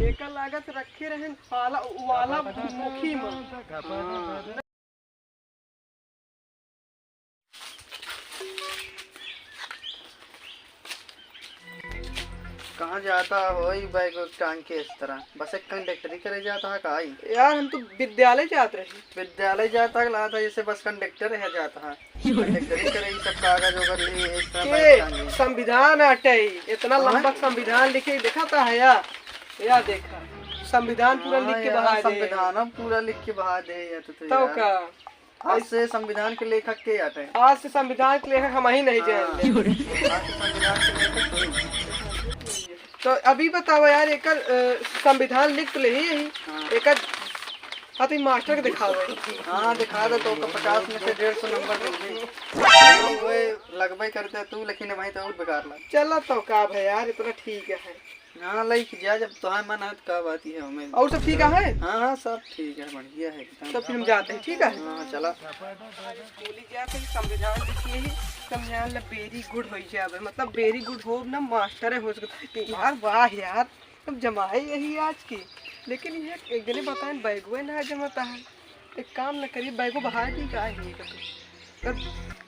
एकर लागत रखे रहन वाला वाला मुखी में। कहाँ जाता हो बैग टांग के इस तरह? बस एक कंडक्टरी करे जाता है का? यार हम तो विद्यालय जाते रहे। विद्यालय जाता है था जैसे बस कंडक्टर है जाता है कंडक्टरी करे सब कागज वगैरह लिए इस तरह बैग टांगे। संविधान हटे इतना लंबा संविधान लिखे देखा था है या देखा संविधान पूरा लिख के बहा दे। संविधान पूरा लिख के बहा दे या तो का आज से संविधान के लेखक के आते हैं। आज से संविधान के लेखक हम ही नहीं जानते। तो अभी बताओ यार एक संविधान लिख ले यही एक हाथी मास्टर के दिखाओ। हाँ दिखा दे तो 50 में से 150 नंबर लगभग करते तू लेकिन वही तो बेकार लग चला तो का है यार इतना ठीक है। हाँ लाइक जा जब तुम्हारे मन है तो कब आती है हमें। और सब ठीक है? हाँ सब ठीक है बढ़िया है। तो फिर हम जाते हैं ठीक है। हाँ चला संविधान लिखिए ही संविधान वेरी गुड हो जाए मतलब वेरी गुड हो ना मास्टर हो सकता यार। वाह यार अब जमाई यही आज की लेकिन ये एक दिन बताए बैगुए ना जमाता है। एक काम न करिए बैगो बाहर दी का है तो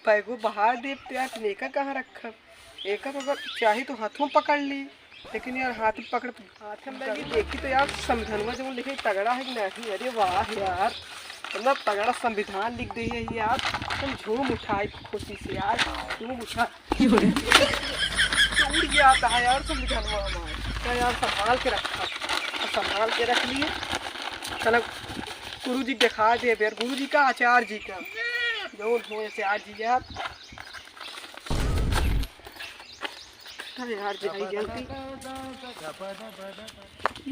बैगो बाहर दे तो यार नेका कहाँ रखा एक अगर चाहे तो हाथों पकड़ ली लेकिन यार हाथ पकड़ हाथ में लगी देखी तो यार संविधान जो लिखे तगड़ा है कि नहीं। अरे वाह यार इतना तगड़ा संविधान लिख दी है यार तुम झूम उठाए खुशी से यार झूम उठा उड़ गया आता है यार संविधान हमारा यार संभाल के रखा संभाल के रख लिए। चलो गुरु जी दिखा दे यार गुरु जी का आचार्य जी का जो हो आचार्य जी यार यार जल्दी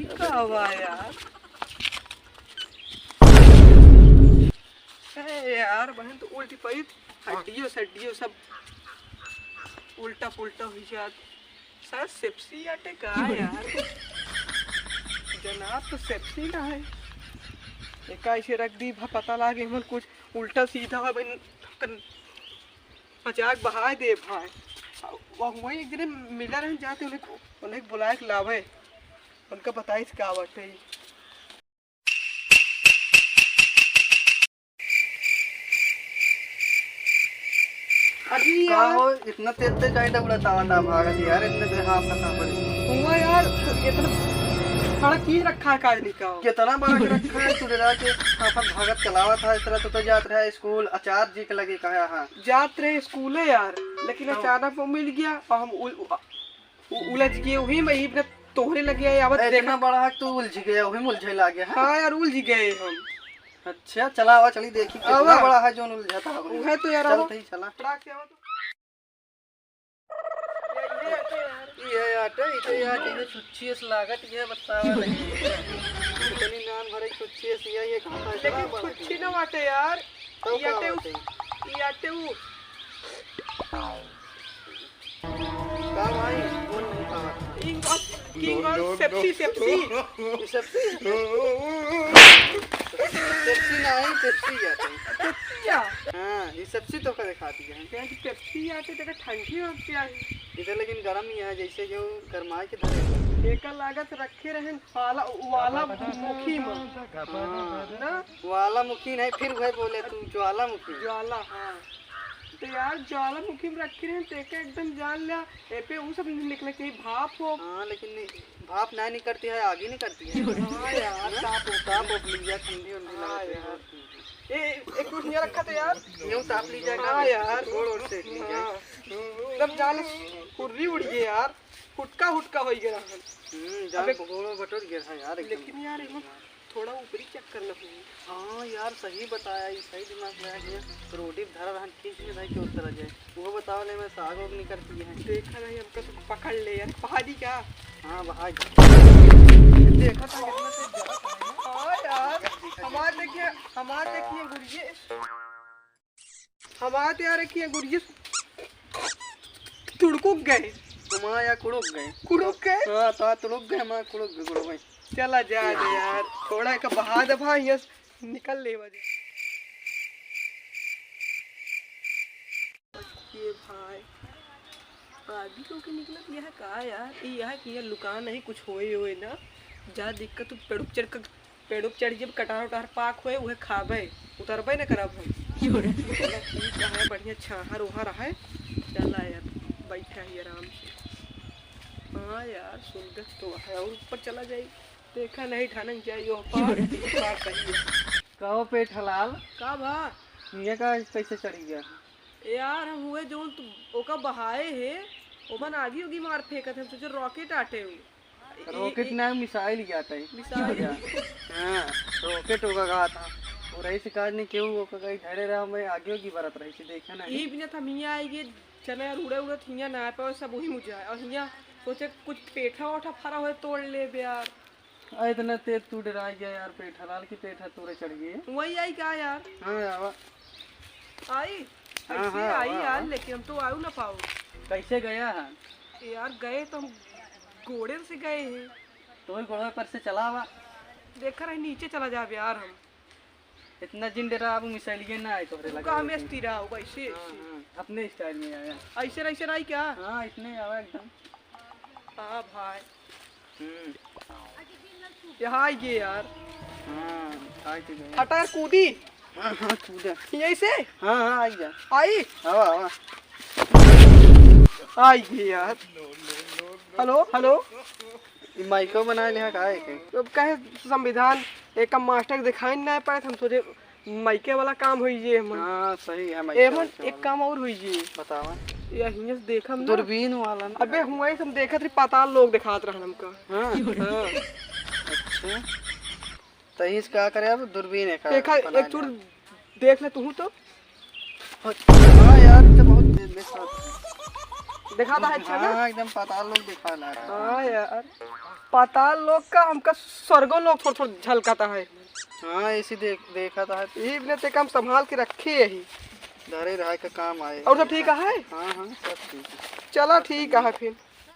क्या हुआ यार यार बहन तो उल्टी पड़ी हड्डियों सब उल्टा पुल्टा हुई शायद सेप्सी आटे का यार जनाब तो सेप्सी ना है एक ऐसे रख दी पता लगे मन कुछ उल्टा सीधा है मजाक बहा दे भाई। वही एक दिन मिला रहे जाते उन्हें बुलाए के लावे उनका बताई क्या बात है। अभी यार इतना तेज तेज उड़ाता भागत यार इतने हाँ पता हुआ यार इतना बड़ा चीज रखा है काजनी का कितना बड़ा रखा है तू के अपन भागत चलावा था इस तरह तो जात रहा स्कूल आचार्य जी के लगे कहा हाँ जात रहे स्कूल है यार लेकिन अचानक वो मिल गया और हम उलझ गए वही में ही तोहरे लगे देखना बड़ा है तू उलझ गया वही उलझे लगे। हाँ यार उलझ गए हम। अच्छा चला हुआ चली देखी कितना बड़ा है जो उलझाता है तो यार चलते ही चला ये आटे ये सुच्ची से लागत ये बतावा नहीं इतनी नान भरे सुच्ची से ये कहां है लेकिन सुच्ची ना आटे यार ये आटे वो का भाई कौन नहीं खावा सेप्सी नहीं पेप्सी आते क्या हाँ ये सेप्सी तो का दिखाती है क्या कि पेप्सी आते तो ठंडी होती है इधर लेकिन गर्म ही है जैसे जो गरमाए के धरे एक लागत रखे रहन वाला मुखी में ना वाला मुखी नहीं फिर वही बोले तू ज्वालामुखी ज्वाला। हाँ तो यार ज्वालामुखी में रखी रहे तो एकदम जान लिया ए पे वो सब निकले कहीं भाप हो। हाँ लेकिन भाप नहीं निकलती है आगे नहीं करती है। हाँ यार ताप लीजिए ठंडी उंडी एक कुछ नहीं रखा था यार यूं ताप लीजिए। हाँ यार गोड़ और से लीजिए तब जान कुर्री उड़ गई यार हुटका हो गया जान गोड़ बटोर गया था यार लेकिन यार थोड़ा ऊपरी चेक करना होगा। हाँ यार सही बताया ये सही दिमाग में आया रोटी धरा रहन खींच ले भाई क्यों तरह जाए वो बताओ ले मैं साग और नहीं करती है देखा नहीं हमका तो पकड़ ले यार पहाड़ी क्या। हाँ भाई देखा था कितना से जाता है। हाँ यार हमारे देखिए गुड़िये हमारे यार देखिए गुड़िये तुड़कुक गए तुम या कुड़ुक गए हाँ तो तुड़ुक गए मैं कुड़ुक गए चला जा दे यार थोड़ा का बहा दे भाई यस निकल ले वजह ये भाई आदि को के निकलत यह का यार यह कि यह लुका नहीं कुछ होए ना जा दिक्कत तू पेड़ चढ़ जब कटार उटार पाक होए उहे खाबे उतरबे ना करब हम चला ठीक है बढ़िया छाहर उहर है चला यार बैठा ही आराम से। हाँ यार सुंदर तो है और ऊपर चला जाए देखा नहीं ठानक जाइयो पार कहिए कहो पेट हलाल का भा ये का कैसे चढ़ी गया? यार हम हुए जो ओका बहाए है ओमन आगी उगी मार फेंकत है सोचे रॉकेट आटे हु रॉकेट ना मिसाइल गया था मिसाइल हाँ रॉकेट होगा कहा था और ऐसे काज नहीं क्यों वो कहीं धरे रहा मैं आगे की बरत रही थी देखा ना ई बिना था मियां आएगी चले यार उड़े उड़े हियां ना पे सब वही मुझे और हियां सोचे कुछ पेठा ओठा फरा हुए तोड़ ले बे यार इतना तेज तू डरा गया यार पेट हलाल की पेट है तोरे चढ़ गई वही आई क्या यार हाँ आवा आई हाँ, ऐसे हाँ, आई आवा, यार आवा। लेकिन हम तो आयु ना पाओ कैसे गया है? यार गए तो हम घोड़े से गए हैं तो घोड़े पर से चला हुआ देखा रहे नीचे चला जा यार हम इतना जिन डरा अब मिसाइल ना आए तोरे लगा कहा में स्थिरा हो वैसे अपने स्टाइल में आया ऐसे आई क्या हाँ इतने आवा एकदम हाँ भाई यहाँ आई गए यार हाँ आई तो गया हटा यार कूदी हाँ हाँ कूदा यहीं से हाँ हाँ आई जा आई आवा आवा आई गए यार हेलो हेलो ये माइको बना लिया का है के अब कहे संविधान एक मास्टर दिखाई ना पाए हम सोचे माइके वाला काम हुई जे हम हाँ सही है एमन माइको एक काम और हुई जी बतावा यहीं से देखम ना दूरबीन वाला ना अबे हुआ ही हम देखत रही पाताल लोग दिखात रहन हमका हाँ हाँ अच्छा तो इसका करे अब दूरबीन है का देखा बना एक चूर देख ले तू तो लिया। हाँ यार तो बहुत दिखाता है अच्छा ना हाँ एकदम पाताल लोग दिखा ला रहा है। हाँ यार पाताल लोग का हमका स्वर्गो लोग थोड़ा थोड़ा झलकाता है हाँ ऐसे देखा था ये बिना ते काम संभाल के रखे यही धरे रहा का काम आए और सब ठीक है हाँ हाँ सब ठीक है चला ठीक है फिर